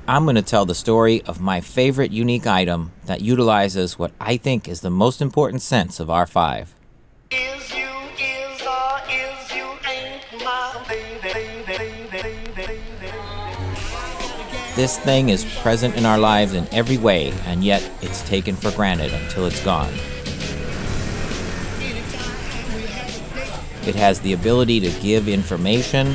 I'm going to tell the story of my favorite unique item that utilizes what I think is the most important sense of R5. Is you, is or is you ain't my baby. This thing is present in our lives in every way, and yet it's taken for granted until it's gone. It has the ability to give information.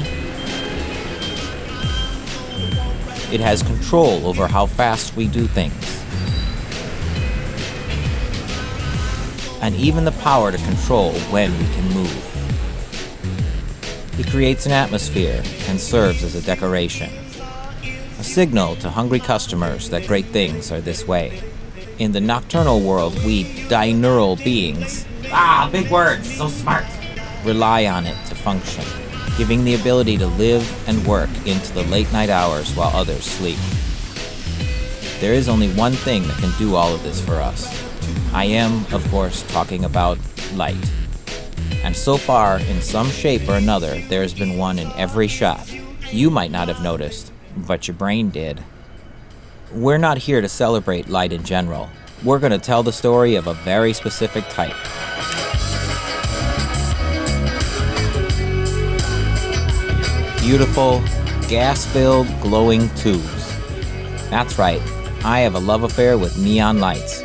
It has control over how fast we do things. And even the power to control when we can move. It creates an atmosphere and serves as a decoration. A signal to hungry customers that great things are this way. In the nocturnal world, we diurnal beings, big words, so smart, rely on it to function, giving the ability to live and work into the late night hours while others sleep. There is only one thing that can do all of this for us. I am, of course, talking about light. And so far, in some shape or another, there has been one in every shot. You might not have noticed, but your brain did. We're not here to celebrate light in general. We're going to tell the story of a very specific type. Beautiful, gas-filled, glowing tubes. That's right, I have a love affair with neon lights.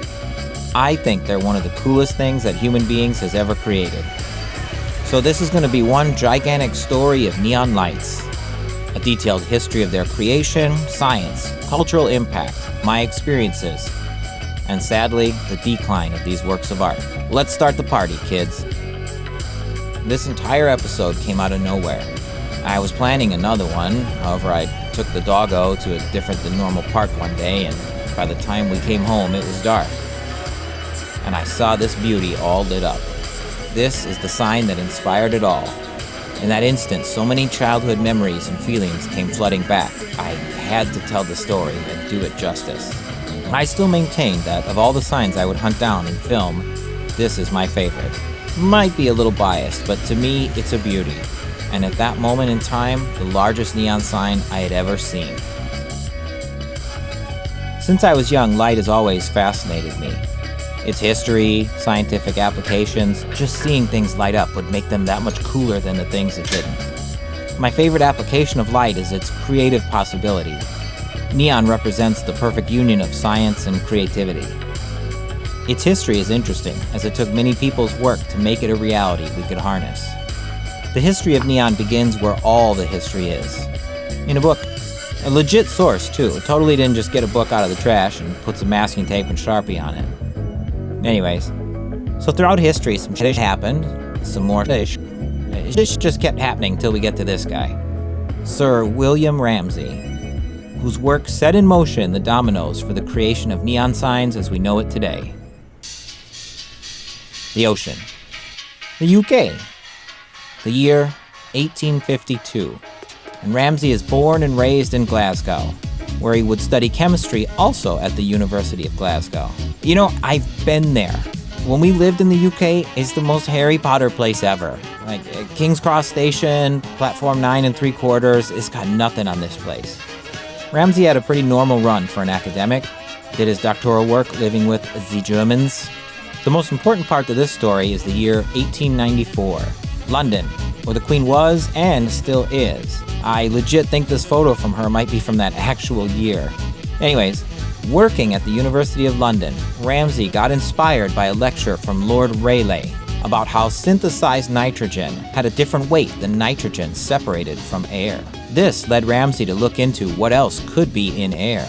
I think they're one of the coolest things that human beings has ever created. So this is going to be one gigantic story of neon lights. A detailed history of their creation, science, cultural impact, my experiences, and sadly, the decline of these works of art. Let's start the party, kids. This entire episode came out of nowhere. I was planning another one, however I took the doggo to a different than normal park one day, and by the time we came home it was dark. And I saw this beauty all lit up. This is the sign that inspired it all. In that instant, so many childhood memories and feelings came flooding back. I had to tell the story and do it justice. I still maintain that of all the signs I would hunt down and film, this is my favorite. Might be a little biased, but to me, it's a beauty. And at that moment in time, the largest neon sign I had ever seen. Since I was young, light has always fascinated me. Its history, scientific applications, just seeing things light up would make them that much cooler than the things that didn't. My favorite application of light is its creative possibility. Neon represents the perfect union of science and creativity. Its history is interesting, as it took many people's work to make it a reality we could harness. The history of neon begins where all the history is. In a book. A legit source, too. Totally didn't just get a book out of the trash and put some masking tape and Sharpie on it. Anyways, so throughout history, some shit happened, some more shit just kept happening till we get to this guy. Sir William Ramsay, whose work set in motion the dominoes for the creation of neon signs as we know it today. The ocean. The UK. The year 1852. And Ramsay is born and raised in Glasgow, where he would study chemistry also at the University of Glasgow. You know, I've been there. When we lived in the UK, it's the most Harry Potter place ever. Like King's Cross Station, platform 9 3/4, it's got nothing on this place. Ramsay had a pretty normal run for an academic, did his doctoral work living with the Germans. The most important part of this story is the year 1894. London, where the Queen was and still is. I legit think this photo from her might be from that actual year. Anyways, working at the University of London, Ramsay got inspired by a lecture from Lord Rayleigh about how synthesized nitrogen had a different weight than nitrogen separated from air. This led Ramsay to look into what else could be in air.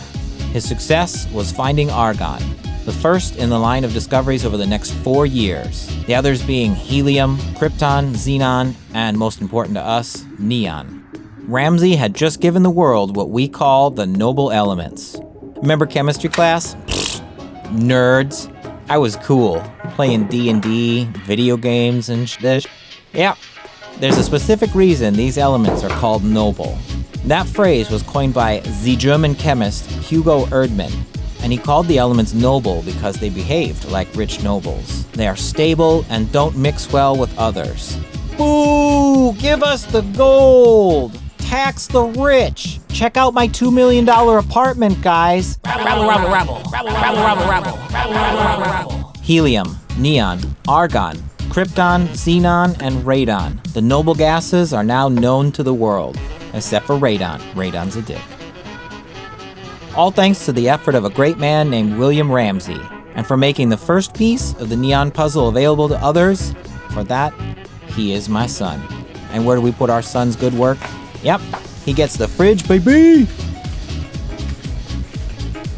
His success was finding argon, the first in the line of discoveries over the next 4 years, the others being helium, krypton, xenon, and most important to us, neon. Ramsay had just given the world what we call the noble elements. Remember chemistry class? Pfft, nerds. I was cool, playing D&D, video games, and shit. Yeah, there's a specific reason these elements are called noble. That phrase was coined by the German chemist Hugo Erdmann, and he called the elements noble because they behaved like rich nobles. They are stable and don't mix well with others. Boo! Give us the gold! tax the rich. Check out my $2 million apartment, guys. Helium, neon, argon, krypton, xenon, and radon. The noble gases are now known to the world, except for radon. Radon's a dick. All thanks to the effort of a great man named William Ramsey, and for making the first piece of the neon puzzle available to others. For that, he is my son. And where do we put our son's good work? Yep, he gets the fridge, baby!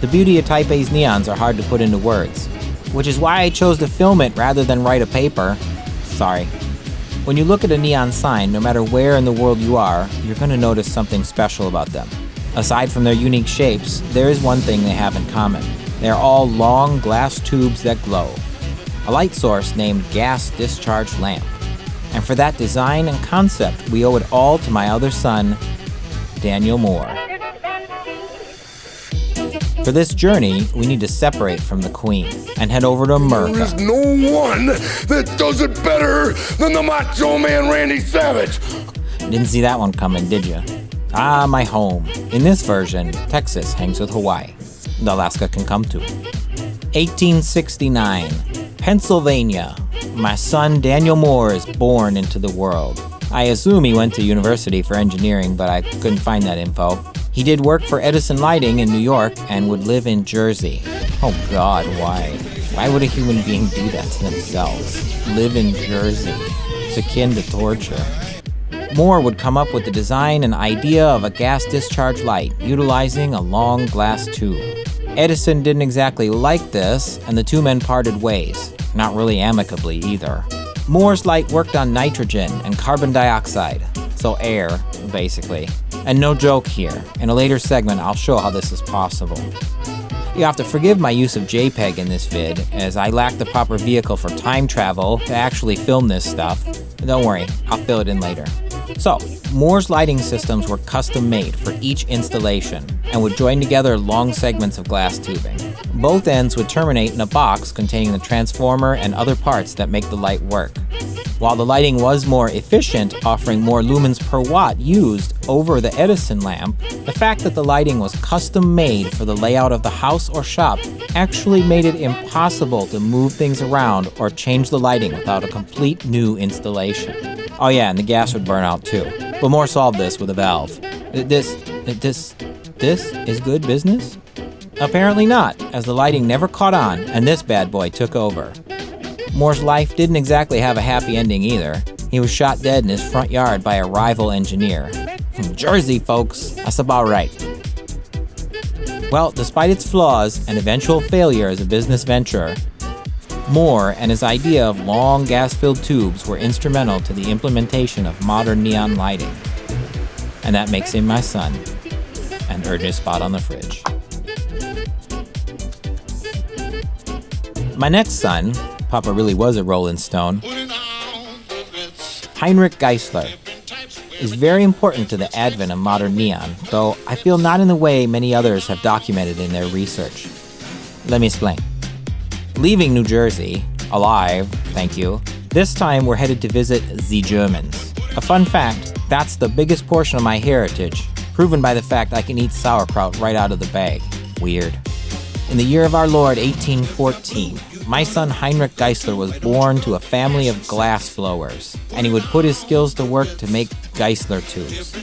The beauty of Type A's neons are hard to put into words, which is why I chose to film it rather than write a paper. Sorry. When you look at a neon sign, no matter where in the world you are, you're going to notice something special about them. Aside from their unique shapes, there is one thing they have in common. They're all long glass tubes that glow. A light source named gas discharge lamp. And for that design and concept, we owe it all to my other son, Daniel Moore. For this journey, we need to separate from the Queen and head over to America. There is no one that does it better than the Macho Man Randy Savage. Didn't see that one coming, did you? Ah, my home. In this version, Texas hangs with Hawaii. Alaska can come too. 1869, Pennsylvania. My son Daniel Moore is born into the world. I assume he went to university for engineering, but I couldn't find that info. He did work for Edison Lighting in New York and would live in Jersey. Oh God, why? Why would a human being do that to themselves? Live in Jersey. It's akin to torture. Moore would come up with the design and idea of a gas discharge light, utilizing a long glass tube. Edison didn't exactly like this, and the two men parted ways. Not really amicably either. Moore's light worked on nitrogen and carbon dioxide, so air, basically. And no joke here, in a later segment I'll show how this is possible. You have to forgive my use of JPEG in this vid, as I lack the proper vehicle for time travel to actually film this stuff. Don't worry, I'll fill it in later. So, Moore's lighting systems were custom made for each installation and would join together long segments of glass tubing. Both ends would terminate in a box containing the transformer and other parts that make the light work. While the lighting was more efficient, offering more lumens per watt used over the Edison lamp, the fact that the lighting was custom made for the layout of the house or shop actually made it impossible to move things around or change the lighting without a complete new installation. Oh yeah, and the gas would burn out too. But Moore solved this with a valve. This is good business? Apparently not, as the lighting never caught on and this bad boy took over. Moore's life didn't exactly have a happy ending either. He was shot dead in his front yard by a rival engineer. From Jersey, folks, that's about right. Well, despite its flaws and eventual failure as a business venture, Moore and his idea of long gas-filled tubes were instrumental to the implementation of modern neon lighting. And that makes him my son, and earned his spot on the fridge. My next son, Papa really was a Rolling Stone, Heinrich Geissler, is very important to the advent of modern neon, though I feel not in the way many others have documented in their research. Let me explain. Leaving New Jersey, alive, thank you, this time we're headed to visit the Germans. A fun fact, that's the biggest portion of my heritage, proven by the fact I can eat sauerkraut right out of the bag. Weird. In the year of our Lord, 1814, my son Heinrich Geissler was born to a family of glass blowers, and he would put his skills to work to make Geissler tubes.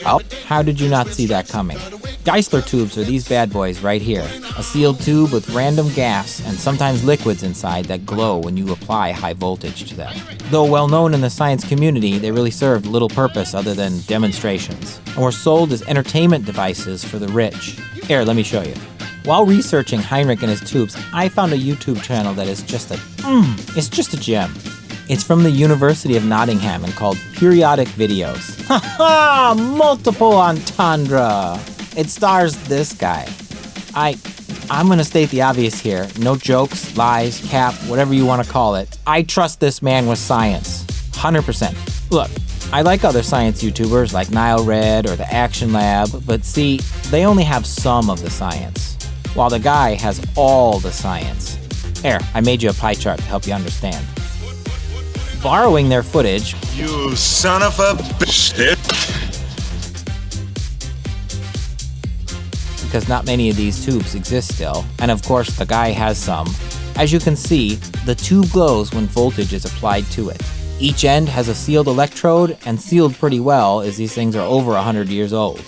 Well, how did you not see that coming? Geissler tubes are these bad boys right here, a sealed tube with random gas and sometimes liquids inside that glow when you apply high voltage to them. Though well known in the science community, they really served little purpose other than demonstrations, and were sold as entertainment devices for the rich. Here, let me show you. While researching Heinrich and his tubes, I found a YouTube channel that is just a gem. It's from the University of Nottingham and called Periodic Videos. Ha multiple entendre. It stars this guy. I'm gonna state the obvious here. No jokes, lies, cap, whatever you want to call it. I trust this man with science. 100%. Look, I like other science YouTubers like Nile Red or the Action Lab, but see, they only have some of the science, while the guy has all the science. Here, I made you a pie chart to help you understand. Borrowing their footage, You son of a bitch. because not many of these tubes exist still, and of course the guy has some. As you can see, the tube glows when voltage is applied to it. Each end has a sealed electrode, and sealed pretty well as these things are over 100 years old.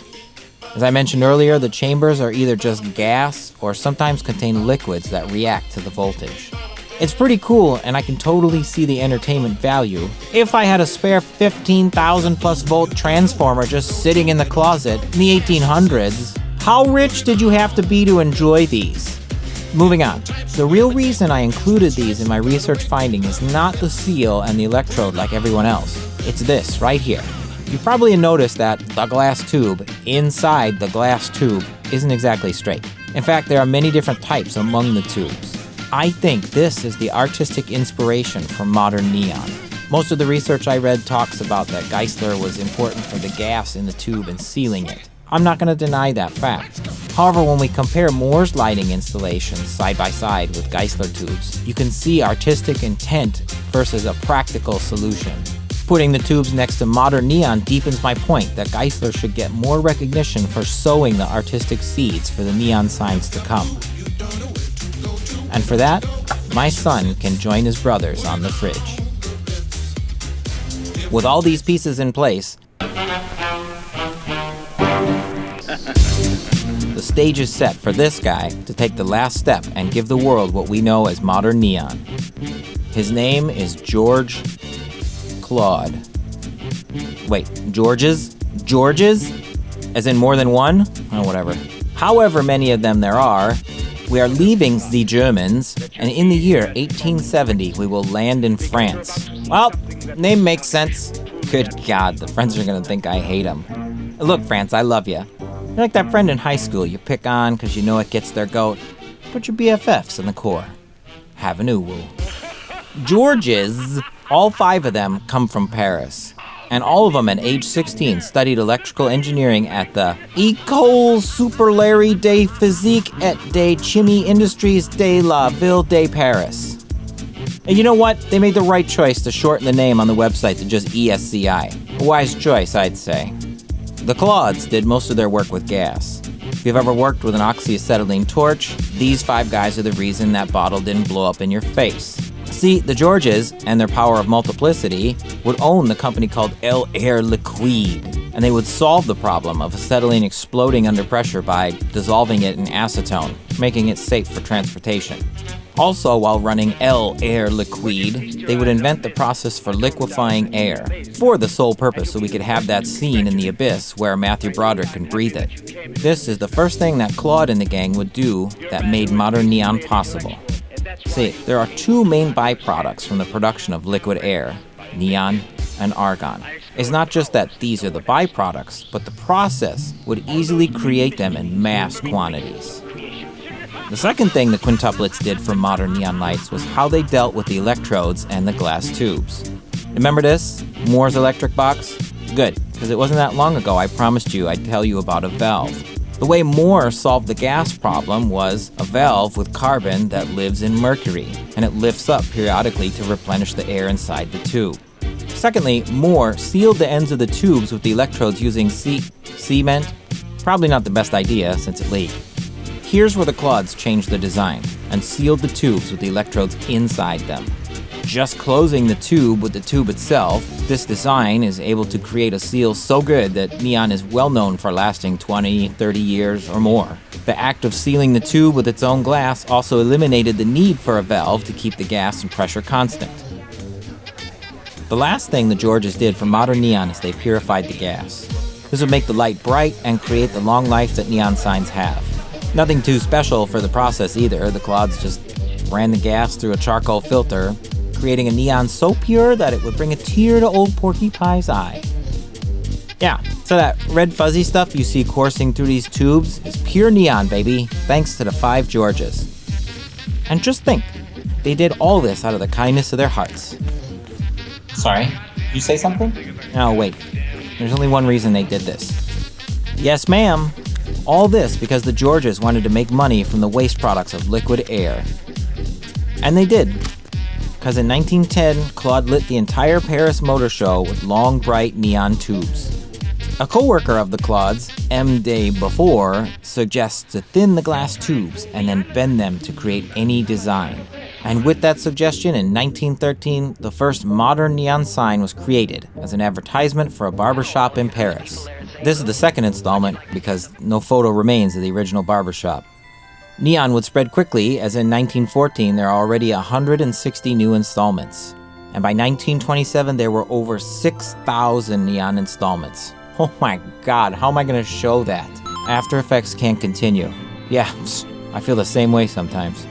As I mentioned earlier, the chambers are either just gas or sometimes contain liquids that react to the voltage. It's pretty cool, and I can totally see the entertainment value. If I had a spare 15,000 plus volt transformer just sitting in the closet in the 1800s, how rich did you have to be to enjoy these? Moving on. The real reason I included these in my research finding is not the seal and the electrode like everyone else. It's this right here. You probably noticed that the glass tube inside the glass tube isn't exactly straight. In fact, there are many different types among the tubes. I think this is the artistic inspiration for modern neon. Most of the research I read talks about that Geissler was important for the gas in the tube and sealing it. I'm not going to deny that fact. However, when we compare Moore's lighting installations side by side with Geissler tubes, you can see artistic intent versus a practical solution. Putting the tubes next to modern neon deepens my point that Geissler should get more recognition for sowing the artistic seeds for the neon signs to come. And for that, my son can join his brothers on the fridge. With all these pieces in place, the stage is set for this guy to take the last step and give the world what we know as modern neon. His name is George Claude. Wait, Georges? Georges? As in more than one? Oh, whatever. However many of them there are, we are leaving the Germans, and in the year 1870, we will land in France. Well, name makes sense. Good God, the French are gonna think I hate them. Look, France, I love you. You're like that friend in high school you pick on because you know it gets their goat, but you're BFFs in the core. Have an uwu. Georges, all 5 of them come from Paris. And all of them at age 16 studied electrical engineering at the École Supérieure de Physique et de Chimie Industries de la Ville de Paris. And you know what? They made the right choice to shorten the name on the website to just ESCI. A wise choice, I'd say. The Claudes did most of their work with gas. If you've ever worked with an oxyacetylene torch, these 5 guys are the reason that bottle didn't blow up in your face. See, the Georges, and their power of multiplicity, would own the company called L'Air Liquide, and they would solve the problem of acetylene exploding under pressure by dissolving it in acetone, making it safe for transportation. Also, while running L'Air Liquide, they would invent the process for liquefying air, for the sole purpose so we could have that scene in The Abyss where Matthew Broderick can breathe it. This is the first thing that Claude and the gang would do that made modern neon possible. See, there are 2 main byproducts from the production of liquid air, neon and argon. It's not just that these are the byproducts, but the process would easily create them in mass quantities. The second thing the quintuplets did for modern neon lights was how they dealt with the electrodes and the glass tubes. Remember this? Moore's electric box? Good, because it wasn't that long ago I promised you I'd tell you about a valve. The way Moore solved the gas problem was a valve with carbon that lives in mercury, and it lifts up periodically to replenish the air inside the tube. Secondly, Moore sealed the ends of the tubes with the electrodes using cement. Probably not the best idea since it leaked. Here's where the Claudes changed the design and sealed the tubes with the electrodes inside them. Just closing the tube with the tube itself, this design is able to create a seal so good that neon is well known for lasting 20, 30 years or more. The act of sealing the tube with its own glass also eliminated the need for a valve to keep the gas and pressure constant. The last thing the Georges did for modern neon is they purified the gas. This would make the light bright and create the long life that neon signs have. Nothing too special for the process either. The Claudes just ran the gas through a charcoal filter, creating a neon so pure that it would bring a tear to old Porky Pie's eye. Yeah, so that red fuzzy stuff you see coursing through these tubes is pure neon, baby, thanks to the 5 Georges. And just think, they did all this out of the kindness of their hearts. Sorry, did you say something? Oh, wait, there's only one reason they did this. Yes, ma'am. All this because the Georges wanted to make money from the waste products of liquid air. And they did. Because in 1910, Claude lit the entire Paris Motor Show with long, bright neon tubes. A co-worker of the Claudes, M. de Beaufort, suggests to thin the glass tubes and then bend them to create any design. And with that suggestion, in 1913, the first modern neon sign was created as an advertisement for a barbershop in Paris. This is the second installment because no photo remains of the original barbershop. Neon would spread quickly, as in 1914 there are already 160 new installments. And by 1927 there were over 6,000 neon installments. Oh my god, how am I going to show that? After Effects can't continue. Yeah, I feel the same way sometimes.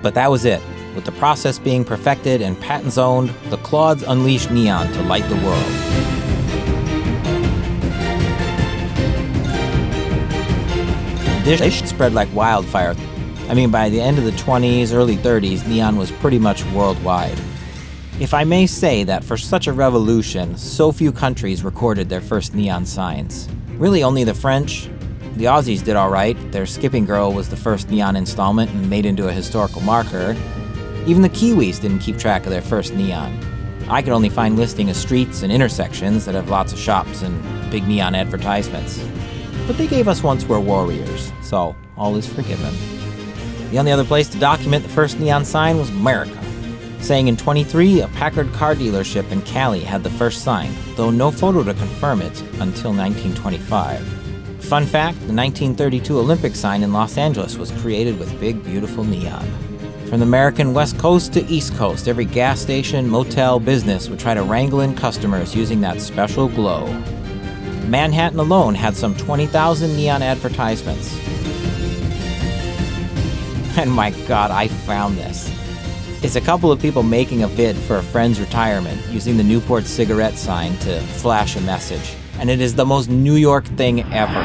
But that was it. With the process being perfected and patents owned, the Claudes unleashed neon to light the world. This spread like wildfire. I mean, by the end of the 20s, early 30s, neon was pretty much worldwide. If I may say that for such a revolution, so few countries recorded their first neon signs. Really only the French. The Aussies did alright. Their Skipping Girl was the first neon installment and made into a historical marker. Even the Kiwis didn't keep track of their first neon. I could only find listing of streets and intersections that have lots of shops and big neon advertisements. But they gave us once we're warriors, so all is forgiven. The only other place to document the first neon sign was America, saying in 23 a Packard car dealership in Cali had the first sign, though no photo to confirm it until 1925. Fun fact, the 1932 Olympic sign in Los Angeles was created with big, beautiful neon. From the American West Coast to East Coast, every gas station, motel, business would try to wrangle in customers using that special glow. Manhattan alone had some 20,000 neon advertisements. And my god, I found this. It's a couple of people making a vid for a friend's retirement using the Newport cigarette sign to flash a message. And it is the most New York thing ever.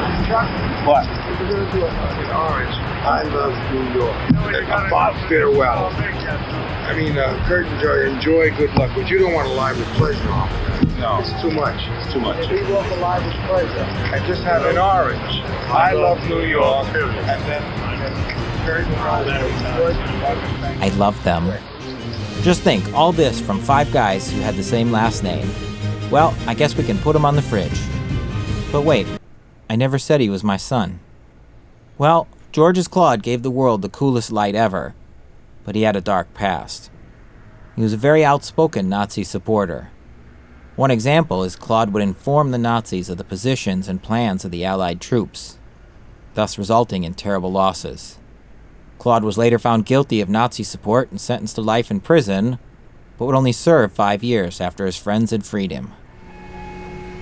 What? We're going to do it in orange. I love New York. Bob farewell. I mean, curtains are enjoy, good luck, but you don't want to lie with pleasure on it. No. It's too much. It's too much. We walk a lie with pleasure. And just have an orange. I love New York. And then curtains are enjoy, good luck. I love them. Just think, all this from 5 guys who had the same last name. Well, I guess we can put him on the fridge. But wait, I never said he was my son. Well, George's Claude gave the world the coolest light ever, but he had a dark past. He was a very outspoken Nazi supporter. One example is Claude would inform the Nazis of the positions and plans of the Allied troops, thus resulting in terrible losses. Claude was later found guilty of Nazi support and sentenced to life in prison, but would only serve 5 years after his friends had freed him.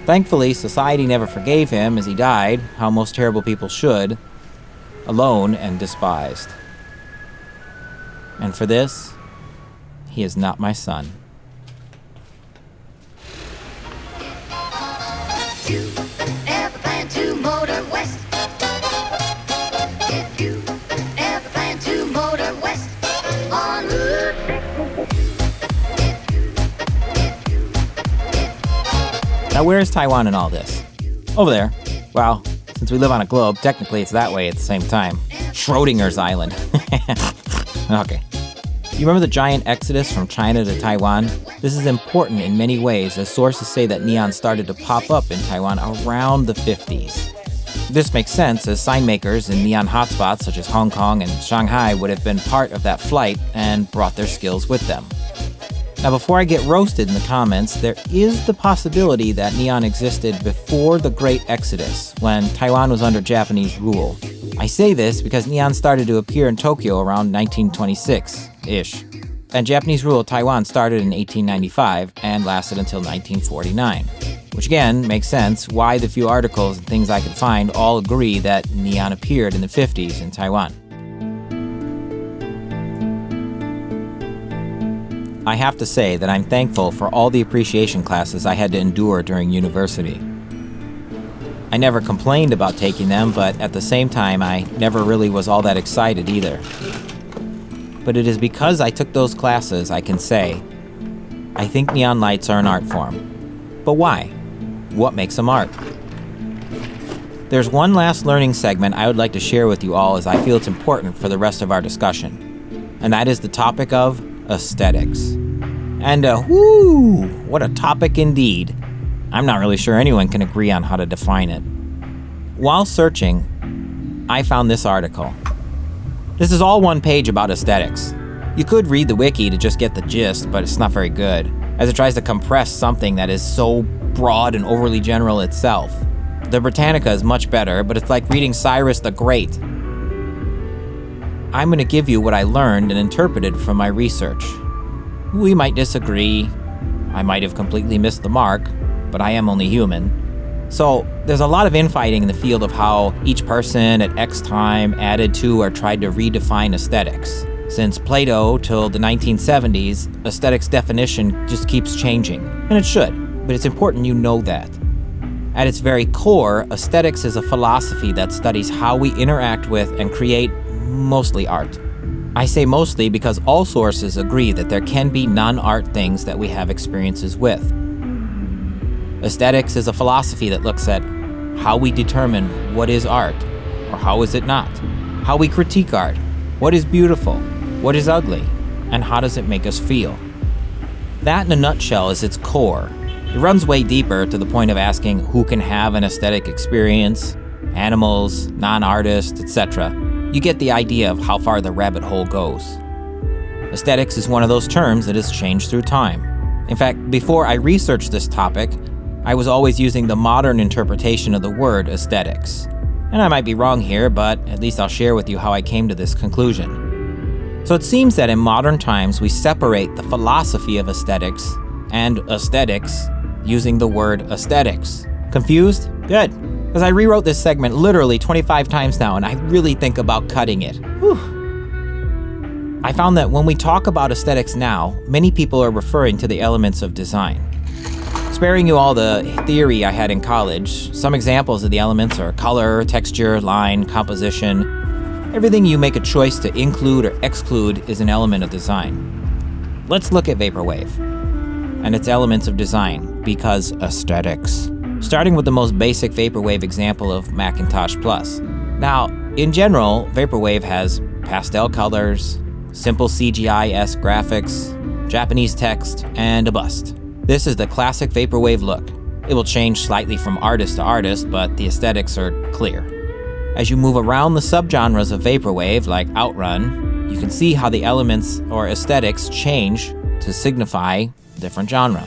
Thankfully, society never forgave him as he died, how most terrible people should, alone and despised. And for this, he is not my son. If you ever plan to motor west, if you ever plan to motor west on Route 6. Now, where is Taiwan in all this? Over there. Well, since we live on a globe, technically it's that way at the same time. Schrodinger's Island. Okay. You remember the giant exodus from China to Taiwan? This is important in many ways, as sources say that neon started to pop up in Taiwan around the 50s. This makes sense, as sign makers in neon hotspots such as Hong Kong and Shanghai would have been part of that flight and brought their skills with them. Now, before I get roasted in the comments, there is the possibility that neon existed before the Great Exodus, when Taiwan was under Japanese rule. I say this because neon started to appear in Tokyo around 1926-ish, and Japanese rule of Taiwan started in 1895 and lasted until 1949. Which again, makes sense why the few articles and things I could find all agree that neon appeared in the 50s in Taiwan. I have to say that I'm thankful for all the appreciation classes I had to endure during university. I never complained about taking them, but at the same time, I never really was all that excited either. But it is because I took those classes I can say, I think neon lights are an art form. But why? What makes them art? There's one last learning segment I would like to share with you all, as I feel it's important for the rest of our discussion. And that is the topic of aesthetics. And whoo, what a topic indeed. I'm not really sure anyone can agree on how to define it. While searching, I found this article. This is all one page about aesthetics. You could read the wiki to just get the gist, but it's not very good, as it tries to compress something that is so broad and overly general itself. The Britannica is much better, but it's like reading Cyrus the Great. I'm going to give you what I learned and interpreted from my research. We might disagree. I might have completely missed the mark, but I am only human. So there's a lot of infighting in the field of how each person at X time added to or tried to redefine aesthetics. Since Plato till the 1970s, aesthetics definition just keeps changing, and it should, but it's important you know that. At its very core, aesthetics is a philosophy that studies how we interact with and create mostly art. I say mostly because all sources agree that there can be non-art things that we have experiences with. Aesthetics is a philosophy that looks at how we determine what is art, or how is it not, how we critique art, what is beautiful, what is ugly, and how does it make us feel. That in a nutshell is its core. It runs way deeper to the point of asking who can have an aesthetic experience, animals, non-artists, etc. You get the idea of how far the rabbit hole goes. Aesthetics is one of those terms that has changed through time. In fact, before I researched this topic, I was always using the modern interpretation of the word aesthetics. And I might be wrong here, but at least I'll share with you how I came to this conclusion. So it seems that in modern times we separate the philosophy of aesthetics and aesthetics using the word aesthetics. Confused? Good. Because I rewrote this segment literally 25 times now, and I really think about cutting it. Whew. I found that when we talk about aesthetics now, many people are referring to the elements of design. Sparing you all the theory I had in college, some examples of the elements are color, texture, line, composition. Everything you make a choice to include or exclude is an element of design. Let's look at Vaporwave and its elements of design, because aesthetics. Starting with the most basic Vaporwave example of Macintosh Plus. Now, in general, Vaporwave has pastel colors, simple CGI-esque graphics, Japanese text, and a bust. This is the classic Vaporwave look. It will change slightly from artist to artist, but the aesthetics are clear. As you move around the subgenres of Vaporwave, like Outrun, you can see how the elements or aesthetics change to signify different genre.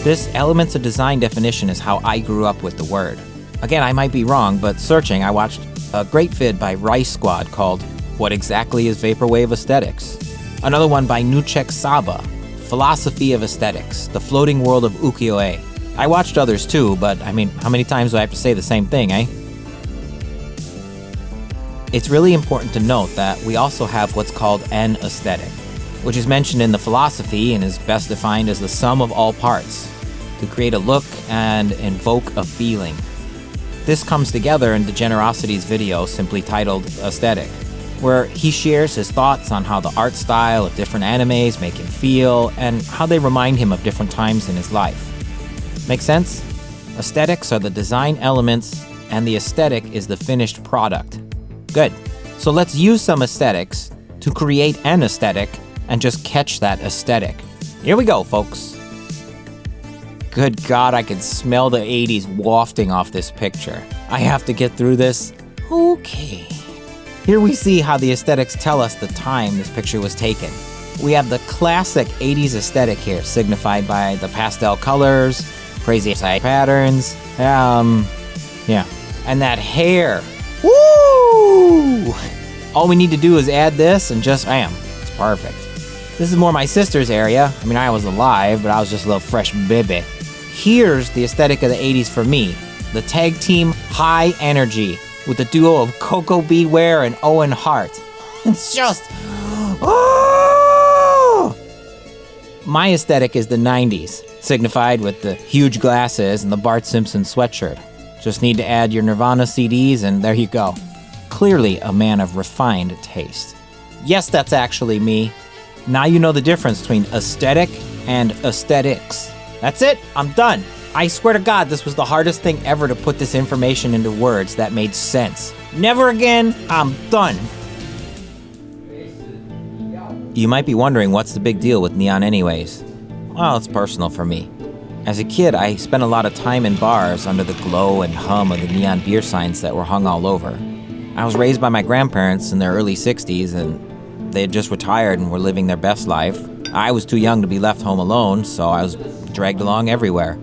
This elements of design definition is how I grew up with the word. Again, I might be wrong, but searching, I watched a great vid by Rice Squad called What Exactly is Vaporwave Aesthetics? Another one by Nuchek Saba, Philosophy of Aesthetics, The Floating World of Ukiyo-e. I watched others too, but I mean, how many times do I have to say the same thing, eh? It's really important to note that we also have what's called an aesthetic, which is mentioned in the philosophy and is best defined as the sum of all parts, to create a look and invoke a feeling. This comes together in DeGenerosity's video simply titled Aesthetic, where he shares his thoughts on how the art style of different animes make him feel and how they remind him of different times in his life. Make sense? Aesthetics are the design elements and the aesthetic is the finished product. Good. So let's use some aesthetics to create an aesthetic and just catch that aesthetic. Here we go, folks. Good God, I can smell the 80s wafting off this picture. I have to get through this. Okay. Here we see how the aesthetics tell us the time this picture was taken. We have the classic 80s aesthetic here, signified by the pastel colors, crazy side patterns, yeah. And that hair. Woo! All we need to do is add this and just, it's perfect. This is more my sister's area. I mean, I was alive, but I was just a little fresh baby. Here's the aesthetic of the 80s for me. The tag team High Energy with the duo of Coco Beware and Owen Hart. It's just, oh! My aesthetic is the 90s, signified with the huge glasses and the Bart Simpson sweatshirt. Just need to add your Nirvana CDs and there you go. Clearly a man of refined taste. Yes, that's actually me. Now you know the difference between aesthetic and aesthetics. That's it, I'm done. I swear to God, this was the hardest thing ever to put this information into words that made sense. Never again, I'm done. You might be wondering what's the big deal with neon anyways. Well, it's personal for me. As a kid, I spent a lot of time in bars under the glow and hum of the neon beer signs that were hung all over. I was raised by my grandparents in their early 60s, and they had just retired and were living their best life. I was too young to be left home alone, so I was dragged along everywhere.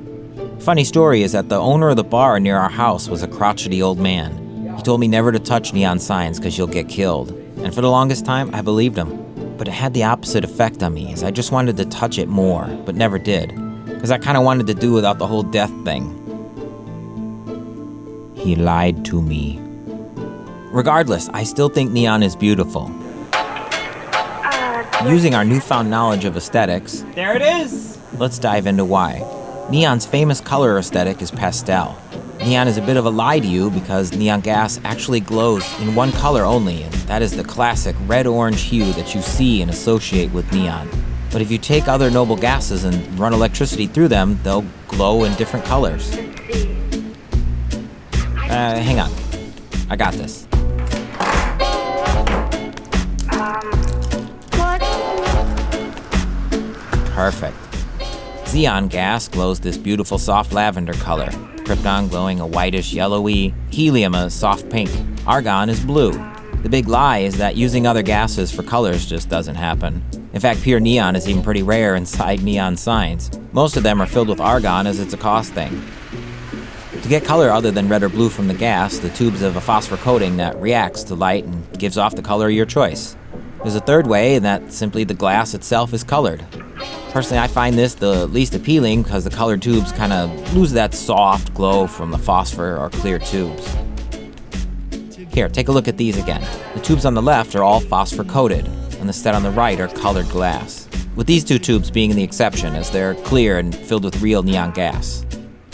Funny story is that the owner of the bar near our house was a crotchety old man. He told me never to touch neon signs because you'll get killed. And for the longest time, I believed him. But it had the opposite effect on me, as I just wanted to touch it more, but never did. Because I kind of wanted to do without the whole death thing. He lied to me. Regardless, I still think neon is beautiful. Using our newfound knowledge of aesthetics, there it is! Let's dive into why. Neon's famous color aesthetic is pastel. Neon is a bit of a lie to you because neon gas actually glows in one color only, and that is the classic red-orange hue that you see and associate with neon. But if you take other noble gases and run electricity through them, they'll glow in different colors. Hang on. I got this. Perfect. Xeon gas glows this beautiful soft lavender color. Krypton glowing a whitish yellowy, helium a soft pink, argon is blue. The big lie is that using other gases for colors just doesn't happen. In fact, pure neon is even pretty rare inside neon signs. Most of them are filled with argon as it's a cost thing. To get color other than red or blue from the gas, the tubes have a phosphor coating that reacts to light and gives off the color of your choice. There's a third way, and that simply the glass itself is colored. Personally, I find this the least appealing because the colored tubes kind of lose that soft glow from the phosphor or clear tubes. Here, take a look at these again. The tubes on the left are all phosphor coated, and the set on the right are colored glass, with these two tubes being the exception as they're clear and filled with real neon gas.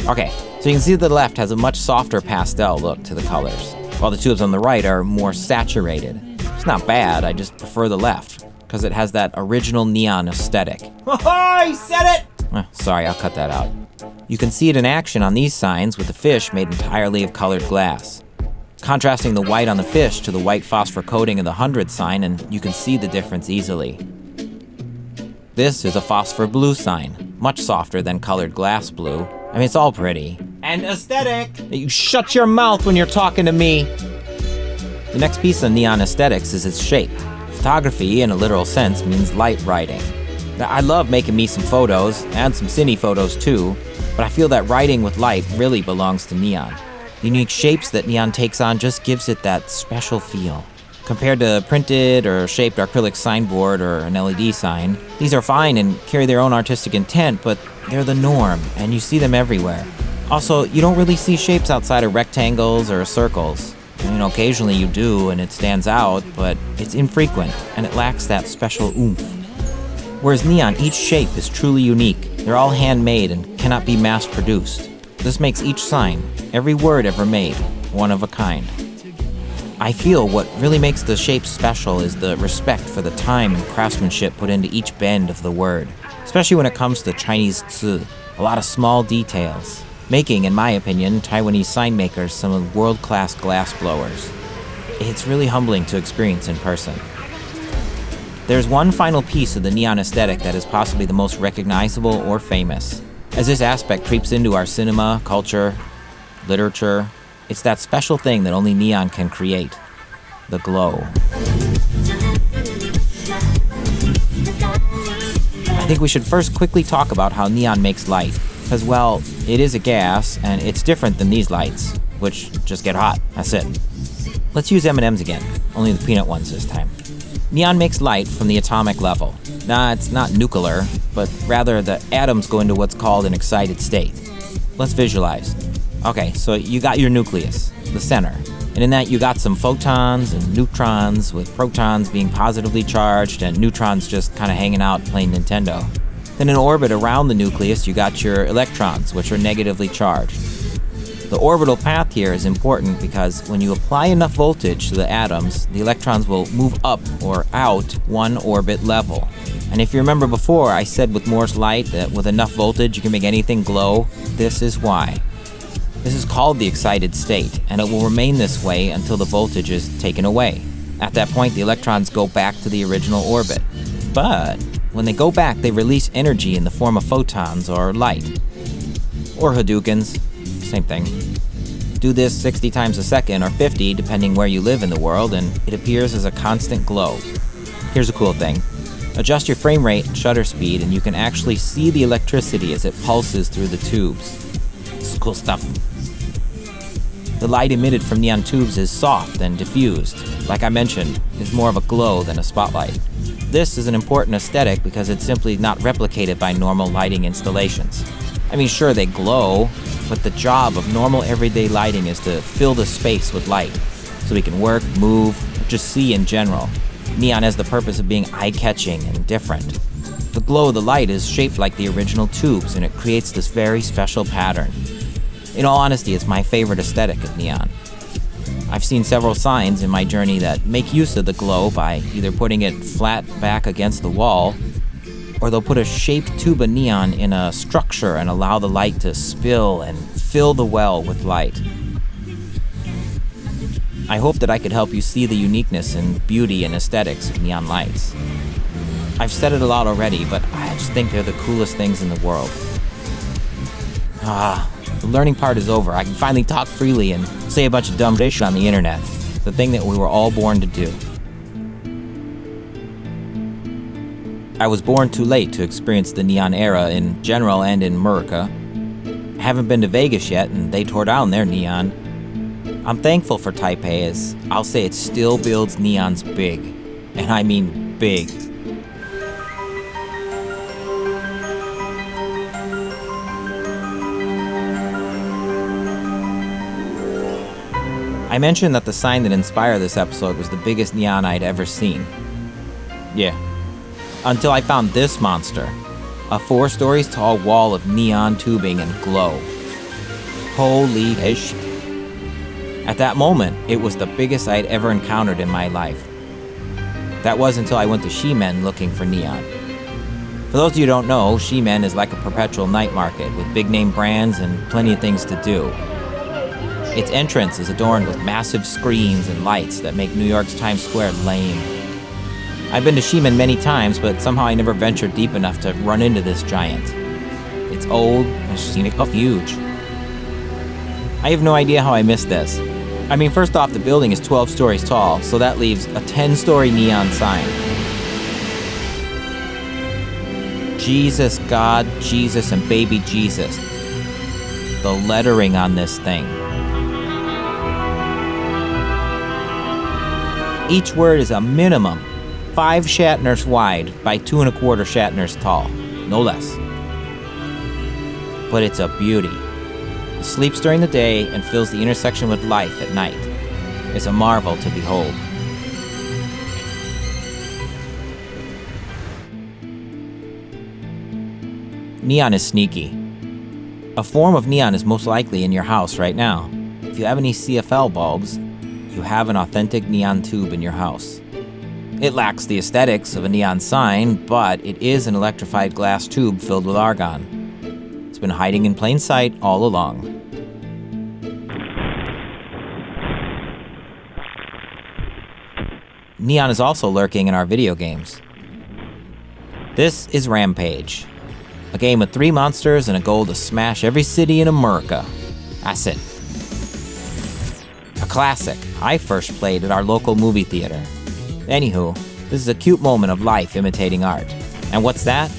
Okay, so you can see that the left has a much softer pastel look to the colors, while the tubes on the right are more saturated. It's not bad, I just prefer the left, because it has that original neon aesthetic. Oh, he said it! Sorry, I'll cut that out. You can see it in action on these signs with the fish made entirely of colored glass. Contrasting the white on the fish to the white phosphor coating of the 100 sign, and you can see the difference easily. This is a phosphor blue sign, much softer than colored glass blue. I mean, it's all pretty. And aesthetic! You shut your mouth when you're talking to me! The next piece of neon aesthetics is its shape. Photography, in a literal sense, means light writing. I love making me some photos, and some cine photos too, but I feel that writing with light really belongs to neon. The unique shapes that neon takes on just gives it that special feel. Compared to printed or shaped acrylic signboard or an LED sign, these are fine and carry their own artistic intent, but they're the norm, and you see them everywhere. Also, you don't really see shapes outside of rectangles or circles. I mean, occasionally you do, and it stands out, but it's infrequent, and it lacks that special oomph. Whereas neon, each shape is truly unique. They're all handmade and cannot be mass-produced. This makes each sign, every word ever made, one of a kind. I feel what really makes the shape special is the respect for the time and craftsmanship put into each bend of the word, especially when it comes to Chinese zi, a lot of small details, making, in my opinion, Taiwanese sign makers some of the world-class glass blowers. It's really humbling to experience in person. There's one final piece of the neon aesthetic that is possibly the most recognizable or famous. As this aspect creeps into our cinema, culture, literature, it's that special thing that only neon can create, the glow. I think we should first quickly talk about how neon makes light, because, well, it is a gas, and it's different than these lights, which just get hot, that's it. Let's use M&Ms again, only the peanut ones this time. Neon makes light from the atomic level. Nah, it's not nuclear, but rather the atoms go into what's called an excited state. Let's visualize. Okay, so you got your nucleus, the center, and in that you got some photons and neutrons, with protons being positively charged and neutrons just kind of hanging out playing Nintendo. Then in orbit around the nucleus you got your electrons, which are negatively charged. The orbital path here is important because when you apply enough voltage to the atoms, the electrons will move up or out one orbit level. And if you remember before, I said with Moore's light that with enough voltage you can make anything glow. This is why. This is called the excited state, and it will remain this way until the voltage is taken away. At that point, the electrons go back to the original orbit. But when they go back, they release energy in the form of photons or light. or Hadoukens, same thing. Do this 60 times a second or 50 depending where you live in the world, and it appears as a constant glow. Here's a cool thing. Adjust your frame rate and shutter speed and you can actually see the electricity as it pulses through the tubes. It's cool stuff. The light emitted from neon tubes is soft and diffused. Like I mentioned, it's more of a glow than a spotlight. This is an important aesthetic because it's simply not replicated by normal lighting installations. I mean, sure, they glow, but the job of normal everyday lighting is to fill the space with light, so we can work, move, or just see in general. Neon has the purpose of being eye-catching and different. The glow of the light is shaped like the original tubes, and it creates this very special pattern. In all honesty, it's my favorite aesthetic of neon. I've seen several signs in my journey that make use of the glow by either putting it flat back against the wall, or they'll put a shaped tube of neon in a structure and allow the light to spill and fill the well with light. I hope that I could help you see the uniqueness and beauty and aesthetics of neon lights. I've said it a lot already, but I just think they're the coolest things in the world. The learning part is over. I can finally talk freely and say a bunch of dumb shit on the internet. The thing that we were all born to do. I was born too late to experience the neon era in general and in Murica. I haven't been to Vegas yet, and they tore down their neon. I'm thankful for Taipei, as I'll say it still builds neons big. And I mean big. I mentioned that the sign that inspired this episode was the biggest neon I'd ever seen. Yeah. Until I found this monster. A 4 stories tall wall of neon tubing and glow. Holy shit. At that moment, it was the biggest I'd ever encountered in my life. That was until I went to Ximen looking for neon. For those of you who don't know, Ximen is like a perpetual night market with big name brands and plenty of things to do. Its entrance is adorned with massive screens and lights that make New York's Times Square lame. I've been to Ximen many times, but somehow I never ventured deep enough to run into this giant. It's old and scenic, huge. I have no idea how I missed this. I mean, first off, the building is 12 stories tall, so that leaves a 10-story neon sign. Jesus, God, Jesus, and baby Jesus. The lettering on this thing. Each word is a minimum 5 Shatners wide by 2 1/4 Shatners tall, no less. But it's a beauty. It sleeps during the day and fills the intersection with life at night. It's a marvel to behold. Neon is sneaky. A form of neon is most likely in your house right now. If you have any CFL bulbs, you have an authentic neon tube in your house. It lacks the aesthetics of a neon sign, but it is an electrified glass tube filled with argon. It's been hiding in plain sight all along. Neon is also lurking in our video games. This is Rampage, a game with 3 monsters and a goal to smash every city in America. That's it. A classic I first played at our local movie theater. Anywho, this is a cute moment of life imitating art. And what's that?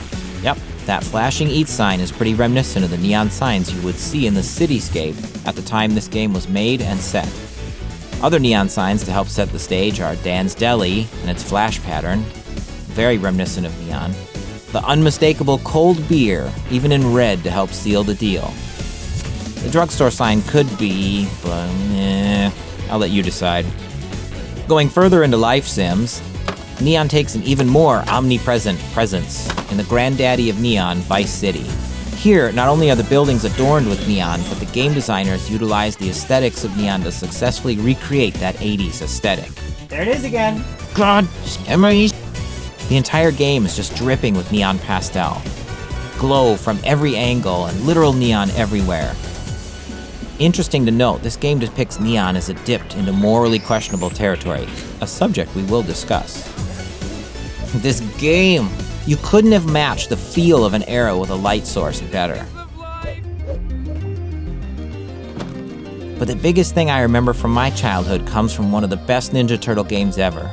Yep, that flashing eat sign is pretty reminiscent of the neon signs you would see in the cityscape at the time this game was made and set. Other neon signs to help set the stage are Dan's Deli and its flash pattern, very reminiscent of neon. The unmistakable cold beer, even in red to help seal the deal. The drugstore sign could be, but I'll let you decide. Going further into life sims, neon takes an even more omnipresent presence in the granddaddy of neon, Vice City. Here, not only are the buildings adorned with neon, but the game designers utilize the aesthetics of neon to successfully recreate that 80s aesthetic. There it is again! God, memories! The entire game is just dripping with neon pastel. Glow from every angle and literal neon everywhere. Interesting to note, this game depicts neon as it dipped into morally questionable territory, a subject we will discuss. This game! You couldn't have matched the feel of an era with a light source better. But the biggest thing I remember from my childhood comes from one of the best Ninja Turtle games ever.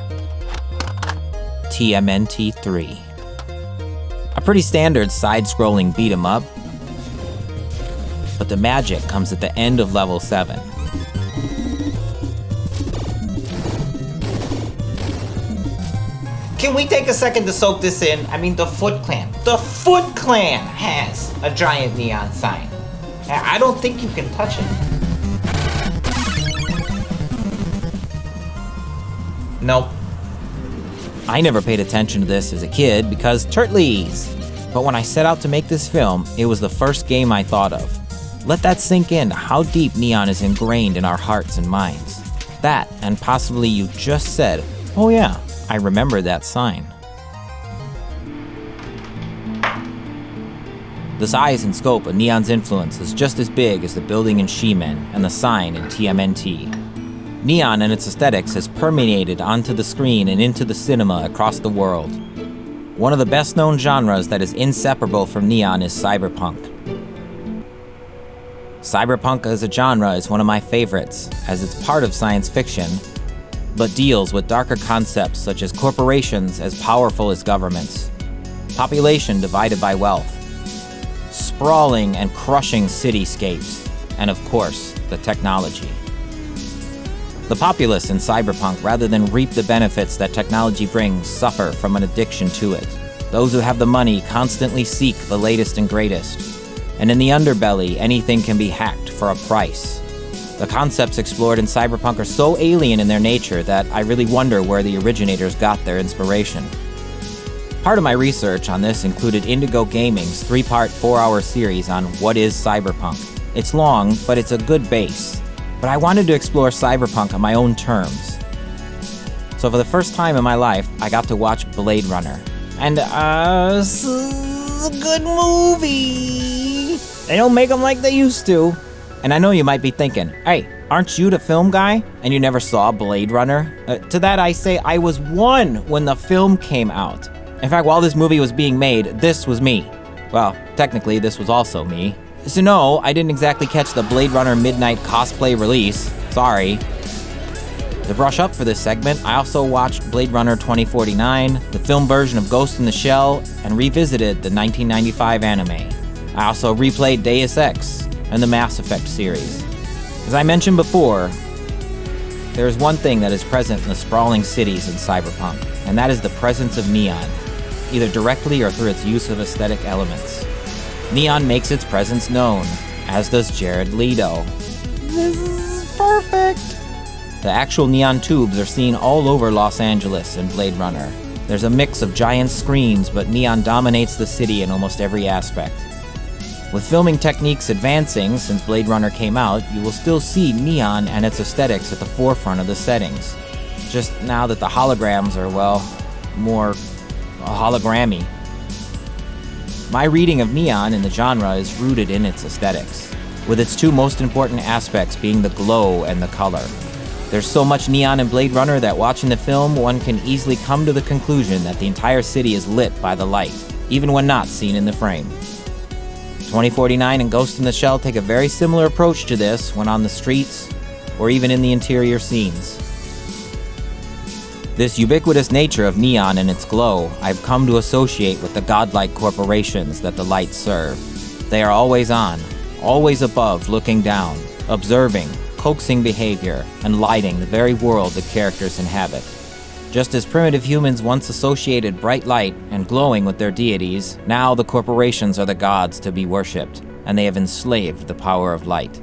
TMNT 3. A pretty standard side-scrolling beat-em-up, but the magic comes at the end of level 7. Can we take a second to soak this in? I mean, the Foot Clan. The Foot Clan has a giant neon sign. I don't think you can touch it. Nope. I never paid attention to this as a kid because Turtles. But when I set out to make this film, it was the first game I thought of. Let that sink in how deep neon is ingrained in our hearts and minds. That, and possibly you just said, oh yeah, I remember that sign. The size and scope of Neon's influence is just as big as the building in She-Men and the sign in TMNT. Neon and its aesthetics has permeated onto the screen and into the cinema across the world. One of the best-known genres that is inseparable from neon is cyberpunk. Cyberpunk as a genre is one of my favorites, as it's part of science fiction, but deals with darker concepts such as corporations as powerful as governments, population divided by wealth, sprawling and crushing cityscapes, and of course, the technology. The populace in cyberpunk, rather than reap the benefits that technology brings, suffer from an addiction to it. Those who have the money constantly seek the latest and greatest. And in the underbelly, anything can be hacked for a price. The concepts explored in cyberpunk are so alien in their nature that I really wonder where the originators got their inspiration. Part of my research on this included Indigo Gaming's 3-part 4-hour series on what is cyberpunk. It's long, but it's a good base. But I wanted to explore cyberpunk on my own terms. So for the first time in my life, I got to watch Blade Runner. And, this is a good movie. They don't make them like they used to. And I know you might be thinking, hey, aren't you the film guy? And you never saw Blade Runner? To that I say, I was 1 when the film came out. In fact, while this movie was being made, this was me. Well, technically, this was also me. So no, I didn't exactly catch the Blade Runner Midnight cosplay release. Sorry. To brush up for this segment, I also watched Blade Runner 2049, the film version of Ghost in the Shell, and revisited the 1995 anime. I also replayed Deus Ex and the Mass Effect series. As I mentioned before, there is one thing that is present in the sprawling cities in cyberpunk, and that is the presence of neon, either directly or through its use of aesthetic elements. Neon makes its presence known, as does Jared Leto. This is perfect! The actual neon tubes are seen all over Los Angeles in Blade Runner. There's a mix of giant screens, but neon dominates the city in almost every aspect. With filming techniques advancing since Blade Runner came out, you will still see neon and its aesthetics at the forefront of the settings. Just now that the holograms are, well, more hologrammy. My reading of neon in the genre is rooted in its aesthetics, with its 2 most important aspects being the glow and the color. There's so much neon in Blade Runner that watching the film, one can easily come to the conclusion that the entire city is lit by the light, even when not seen in the frame. 2049 and Ghost in the Shell take a very similar approach to this when on the streets, or even in the interior scenes. This ubiquitous nature of neon and its glow, I've come to associate with the godlike corporations that the lights serve. They are always on, always above, looking down, observing, coaxing behavior, and lighting the very world the characters inhabit. Just as primitive humans once associated bright light and glowing with their deities, now the corporations are the gods to be worshipped, and they have enslaved the power of light.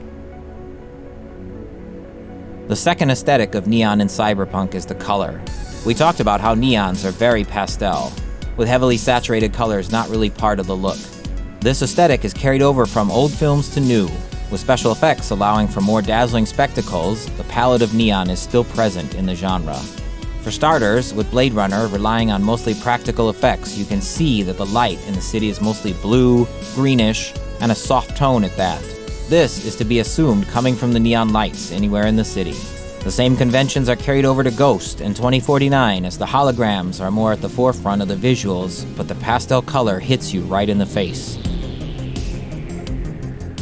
The second aesthetic of neon in cyberpunk is the color. We talked about how neons are very pastel, with heavily saturated colors not really part of the look. This aesthetic is carried over from old films to new. With special effects allowing for more dazzling spectacles, the palette of neon is still present in the genre. For starters, with Blade Runner relying on mostly practical effects, you can see that the light in the city is mostly blue, greenish, and a soft tone at that. This is to be assumed coming from the neon lights anywhere in the city. The same conventions are carried over to Ghost and 2049 as the holograms are more at the forefront of the visuals, but the pastel color hits you right in the face.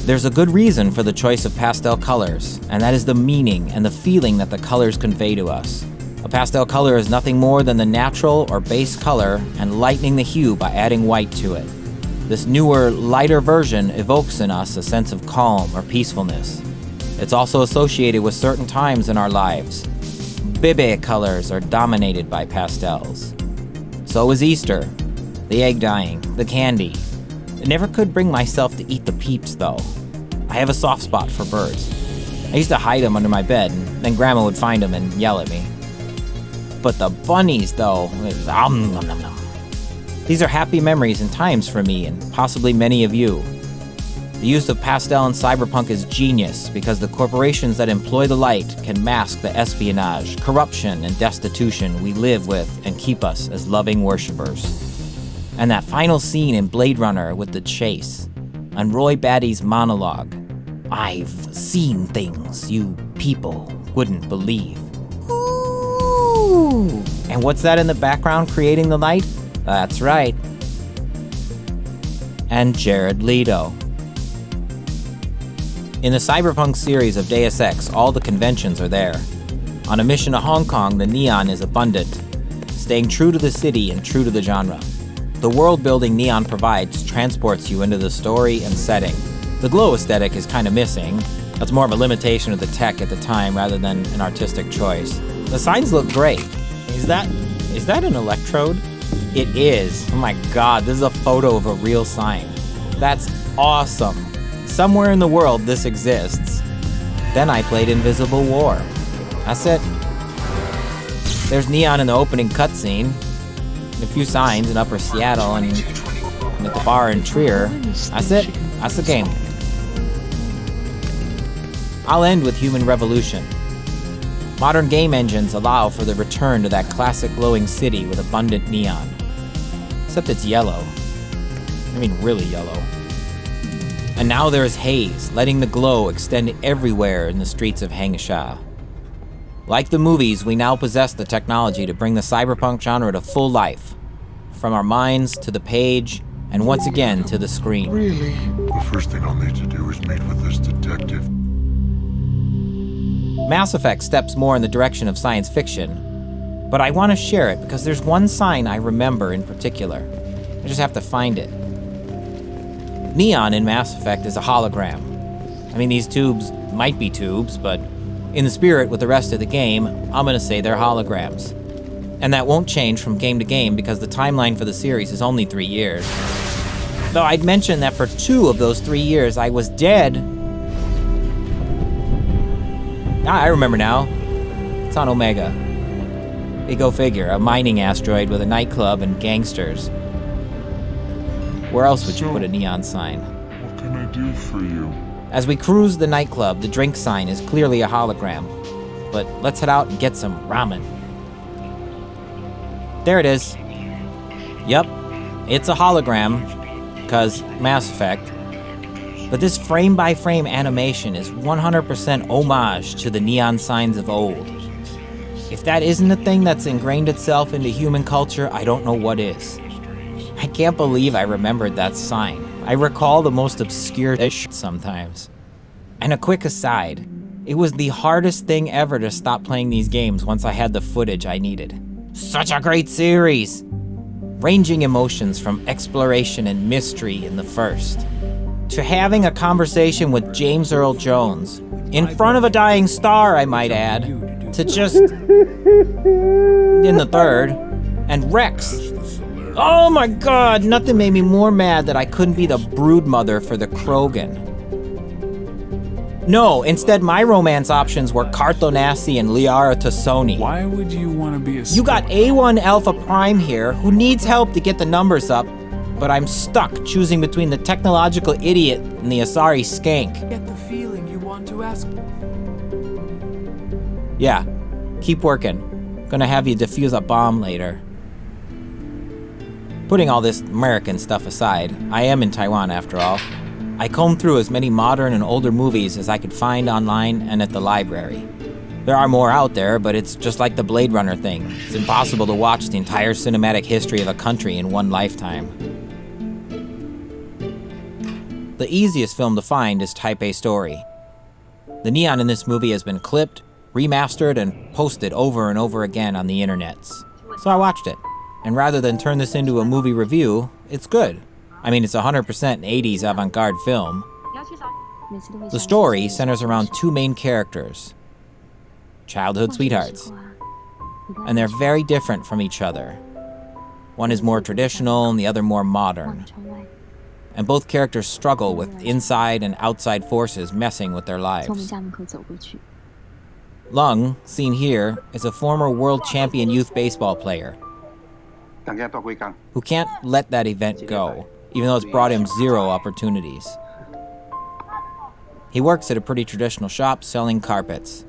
There's a good reason for the choice of pastel colors, and that is the meaning and the feeling that the colors convey to us. A pastel color is nothing more than the natural or base color and lightening the hue by adding white to it. This newer, lighter version evokes in us a sense of calm or peacefulness. It's also associated with certain times in our lives. Bebe colors are dominated by pastels. So is Easter, the egg dyeing, the candy. I never could bring myself to eat the peeps, though. I have a soft spot for birds. I used to hide them under my bed, and then Grandma would find them and yell at me. But the bunnies, though, nom, nom, nom. These are happy memories and times for me and possibly many of you. The use of pastel in cyberpunk is genius because the corporations that employ the light can mask the espionage, corruption, and destitution we live with and keep us as loving worshippers. And that final scene in Blade Runner with the chase, and Roy Batty's monologue, "I've seen things you people wouldn't believe." Ooh. And what's that in the background creating the light? That's right. And Jared Leto. In the Cyberpunk series of Deus Ex, all the conventions are there. On a mission to Hong Kong, the neon is abundant, staying true to the city and true to the genre. The world-building neon provides transports you into the story and setting. The glow aesthetic is kind of missing. That's more of a limitation of the tech at the time rather than an artistic choice. The signs look great. Is that an electrode? It is. Oh my god, this is a photo of a real sign. That's awesome. Somewhere in the world this exists. Then I played Invisible War. That's it. There's neon in the opening cutscene. A few signs in Upper Seattle and at the bar in Trier. That's it. That's the game. I'll end with Human Revolution. Modern game engines allow for the return to that classic glowing city with abundant neon. Except it's yellow. I mean really yellow. And now there is haze, letting the glow extend everywhere in the streets of Hangsha. Like the movies, we now possess the technology to bring the cyberpunk genre to full life. From our minds to the page, and once again to the screen. Really? The first thing I'll need to do is meet with this detective. Mass Effect steps more in the direction of science fiction, but I want to share it because there's one sign I remember in particular. I just have to find it. Neon in Mass Effect is a hologram. I mean, these tubes might be tubes, but in the spirit with the rest of the game, I'm gonna say they're holograms. And that won't change from game to game because the timeline for the series is only 3 years. Though I'd mention that for 2 of those 3 years, I was dead. I remember now. It's on Omega. Go figure, a mining asteroid with a nightclub and gangsters. Where else would you put a neon sign? What can I do for you? As we cruise the nightclub, the drink sign is clearly a hologram. But let's head out and get some ramen. There it is. Yep, it's a hologram, because Mass Effect. But this frame-by-frame animation is 100% homage to the neon signs of old. If that isn't a thing that's ingrained itself into human culture, I don't know what is. I can't believe I remembered that sign. I recall the most obscure shit sometimes. And a quick aside, it was the hardest thing ever to stop playing these games once I had the footage I needed. Such a great series! Ranging emotions from exploration and mystery in the first, to having a conversation with James Earl Jones, in front of a dying star, I might add, to just... in the third, and Rex. Oh my god, nothing made me more mad that I couldn't be the brood mother for the Krogan. No, instead my romance options were Carthonasi and Liara Tassoni. Why would you want to be a... You got A1 Alpha Prime here, who needs help to get the numbers up, but I'm stuck choosing between the technological idiot and the Asari skank. Get the feeling you want to ask... Yeah, keep working. Gonna have you defuse a bomb later. Putting all this American stuff aside, I am in Taiwan after all. I combed through as many modern and older movies as I could find online and at the library. There are more out there, but it's just like the Blade Runner thing. It's impossible to watch the entire cinematic history of a country in one lifetime. The easiest film to find is Taipei Story. The neon in this movie has been clipped, remastered, and posted over and over again on the internets. So I watched it, and rather than turn this into a movie review, it's good. I mean, it's 100% 80s avant-garde film. The story centers around two main characters, childhood sweethearts, and they're very different from each other. One is more traditional and the other more modern. And both characters struggle with inside and outside forces messing with their lives. Lung, seen here, is a former world champion youth baseball player who can't let that event go, even though it's brought him 0 opportunities. He works at a pretty traditional shop selling carpets.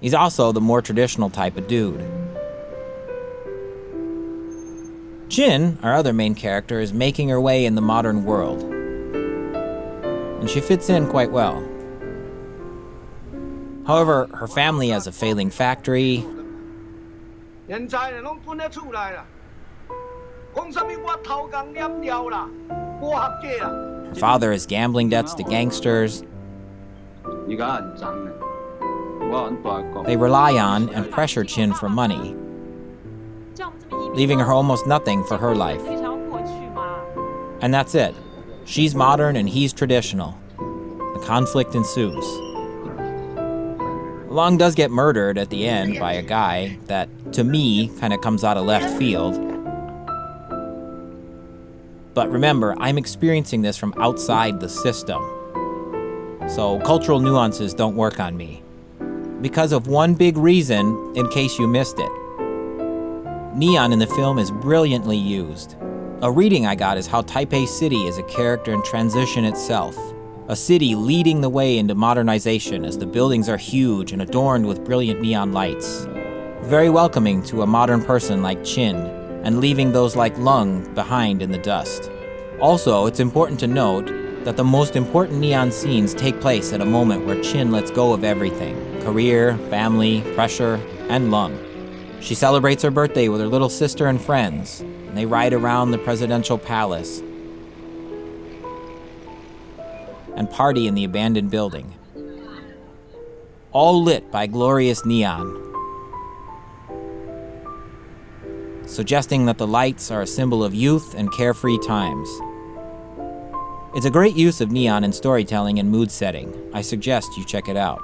He's also the more traditional type of dude. Chin, our other main character, is making her way in the modern world. And she fits in quite well. However, her family has a failing factory. Her father has gambling debts to gangsters. They rely on and pressure Chin for money, leaving her almost nothing for her life. And that's it. She's modern and he's traditional. The conflict ensues. Lung does get murdered at the end by a guy that, to me, kind of comes out of left field. But remember, I'm experiencing this from outside the system. So cultural nuances don't work on me. Because of one big reason, in case you missed it. Neon in the film is brilliantly used. A reading I got is how Taipei City is a character in transition itself. A city leading the way into modernization as the buildings are huge and adorned with brilliant neon lights. Very welcoming to a modern person like Chin, and leaving those like Lung behind in the dust. Also, it's important to note that the most important neon scenes take place at a moment where Chin lets go of everything: career, family, pressure, and Lung. She celebrates her birthday with her little sister and friends, and they ride around the presidential palace and party in the abandoned building. All lit by glorious neon, suggesting that the lights are a symbol of youth and carefree times. It's a great use of neon in storytelling and mood setting. I suggest you check it out.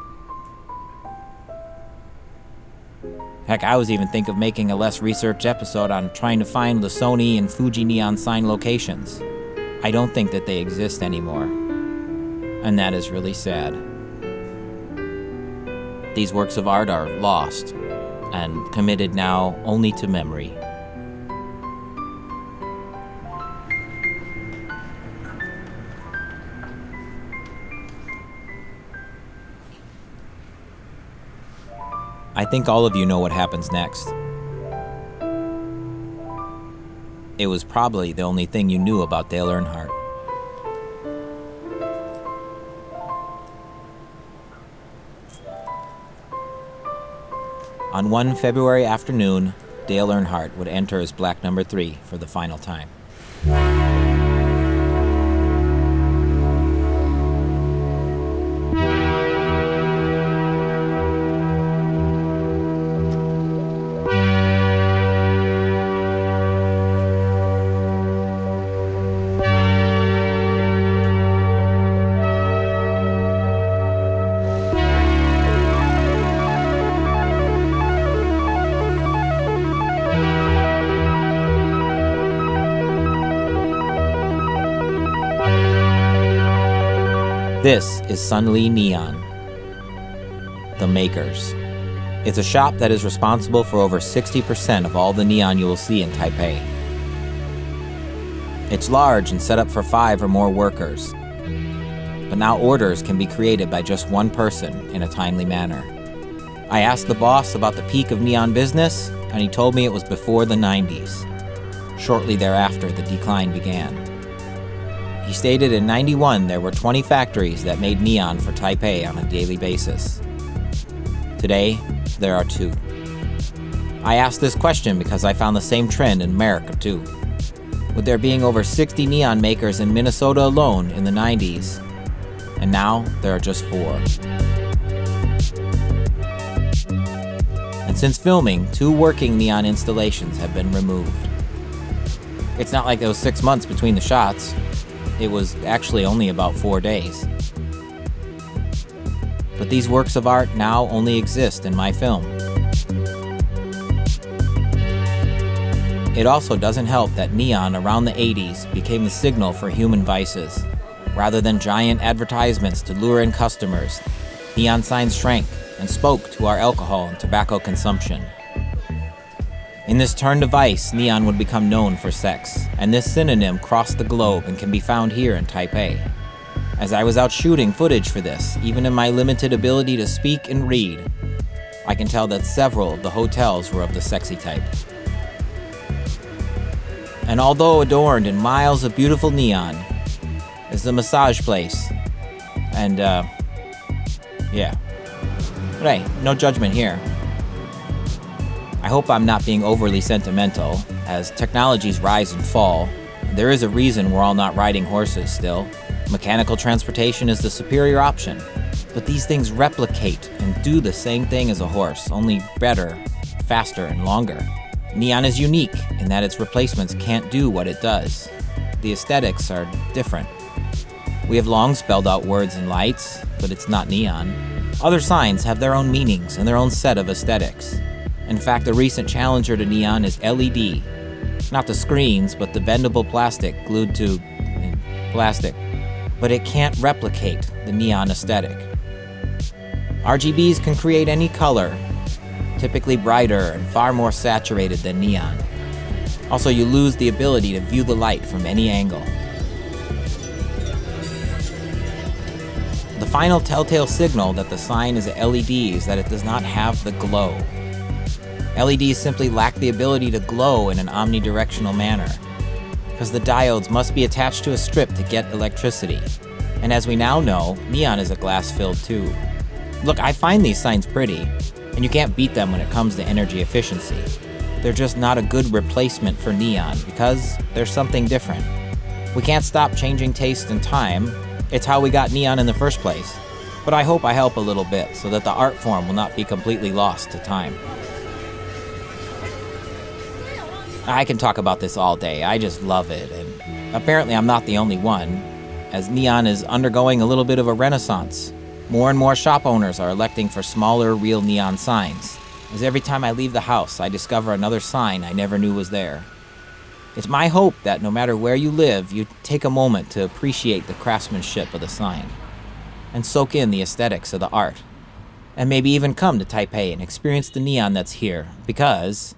Heck, I was even thinking of making a less researched episode on trying to find the Sony and Fuji neon sign locations. I don't think that they exist anymore. And that is really sad. These works of art are lost and committed now only to memory. I think all of you know what happens next. It was probably the only thing you knew about Dale Earnhardt. On one February afternoon, Dale Earnhardt would enter as Black Number 3 for the final time. This is Sun Li Neon, the makers. It's a shop that is responsible for over 60% of all the neon you will see in Taipei. It's large and set up for 5 or more workers, but now orders can be created by just one person in a timely manner. I asked the boss about the peak of neon business, and he told me it was before the 90s. Shortly thereafter, the decline began. He stated in '91 there were 20 factories that made neon for Taipei on a daily basis. Today, there are 2. I asked this question because I found the same trend in America too. with there being over 60 neon makers in Minnesota alone in the 90s. And now there are just 4. And since filming, 2 working neon installations have been removed. It's not like there was 6 months between the shots. It was actually only about 4 days. But these works of art now only exist in my film. It also doesn't help that neon around the 80s became the signal for human vices. Rather than giant advertisements to lure in customers, neon signs shrank and spoke to our alcohol and tobacco consumption. In this turn to vice, neon would become known for sex, and this synonym crossed the globe and can be found here in Taipei. As I was out shooting footage for this, even in my limited ability to speak and read, I can tell that several of the hotels were of the sexy type. And although adorned in miles of beautiful neon, is the massage place. And, yeah. But hey, no judgment here. I hope I'm not being overly sentimental, as technologies rise and fall. There is a reason we're all not riding horses still. Mechanical transportation is the superior option. But these things replicate and do the same thing as a horse, only better, faster, and longer. Neon is unique in that its replacements can't do what it does. The aesthetics are different. We have long spelled out words and lights, but it's not neon. Other signs have their own meanings and their own set of aesthetics. In fact, the recent challenger to neon is LED. Not the screens, but the bendable plastic glued to plastic. But it can't replicate the neon aesthetic. RGBs can create any color, typically brighter and far more saturated than neon. Also, you lose the ability to view the light from any angle. The final telltale signal that the sign is a LED is that it does not have the glow. LEDs simply lack the ability to glow in an omnidirectional manner, because the diodes must be attached to a strip to get electricity. And as we now know, neon is a glass-filled tube. Look, I find these signs pretty, and you can't beat them when it comes to energy efficiency. They're just not a good replacement for neon, because there's something different. We can't stop changing taste and time. It's how we got neon in the first place. But I hope I help a little bit so that the art form will not be completely lost to time. I can talk about this all day. I just love it, and apparently I'm not the only one, as neon is undergoing a little bit of a renaissance. More and more shop owners are electing for smaller, real neon signs, as every time I leave the house, I discover another sign I never knew was there. It's my hope that no matter where you live, you take a moment to appreciate the craftsmanship of the sign, and soak in the aesthetics of the art, and maybe even come to Taipei and experience the neon that's here, because